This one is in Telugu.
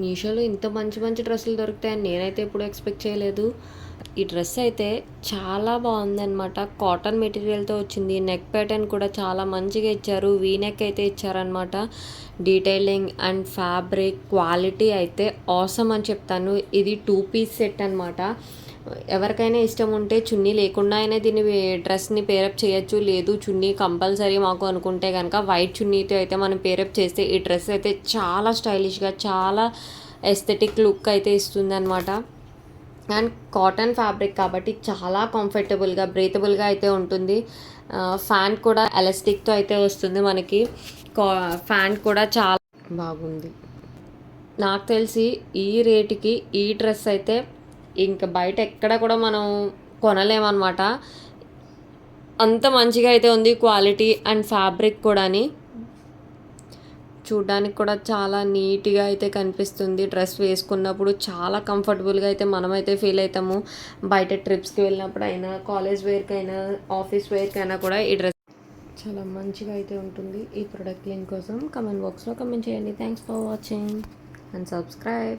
మీషోలో ఇంత మంచి మంచి డ్రెస్సులు దొరుకుతాయని నేనైతే ఎప్పుడు ఎక్స్పెక్ట్ చేయలేదు. ఈ డ్రెస్ అయితే చాలా బాగుందనమాట. కాటన్ మెటీరియల్తో వచ్చింది. నెక్ ప్యాటర్న్ కూడా చాలా మంచిగా ఇచ్చారు. వీ నెక్ అయితే ఇచ్చారనమాట. డీటెయిలింగ్ అండ్ ఫ్యాబ్రిక్ క్వాలిటీ అయితే ఆసమ్ అని చెప్తాను. ఇది 2 పీస్ సెట్ అనమాట. ఎవరికైనా ఇష్టం ఉంటే చున్నీ లేకుండా అయినా దీన్ని డ్రెస్ని పేరప్ చేయొచ్చు. లేదు చున్నీ కంపల్సరీ మాకు అనుకుంటే కనుక వైట్ చున్నీతో అయితే మనం పేరప్ చేస్తే ఈ డ్రెస్ అయితే చాలా స్టైలిష్గా, చాలా ఎస్థెటిక్ లుక్ అయితే ఇస్తుంది అనమాట. అండ్ కాటన్ ఫ్యాబ్రిక్ కాబట్టి చాలా కంఫర్టబుల్గా, బ్రీతబుల్గా అయితే ఉంటుంది. ఫ్యాన్ కూడా ఎలాస్టిక్తో అయితే వస్తుంది మనకి. ఫ్యాన్ కూడా చాలా బాగుంది. నాకు తెలిసి ఈ రేటుకి ఈ డ్రెస్ అయితే ఇంకా బయట ఎక్కడ కూడా మనం కొనలేమన్నమాట. అంత మంచిగా అయితే ఉంది క్వాలిటీ అండ్ ఫ్యాబ్రిక్ కూడాని. చూడ్డానికి కూడా చాలా నీట్గా అయితే కనిపిస్తుంది. డ్రెస్ వేసుకున్నప్పుడు చాలా కంఫర్టబుల్గా అయితే మనమైతే ఫీల్ అవుతాము. బయట ట్రిప్స్కి వెళ్ళినప్పుడు అయినా, కాలేజ్ వేర్కి అయినా, ఆఫీస్ వేర్కి అయినా కూడా ఈ డ్రెస్ చాలా మంచిగా అయితే ఉంటుంది. ఈ ప్రోడక్ట్ లింక్ కోసం కమెంట్ బాక్స్లో కమెంట్ చేయండి. Thanks for watching and subscribe.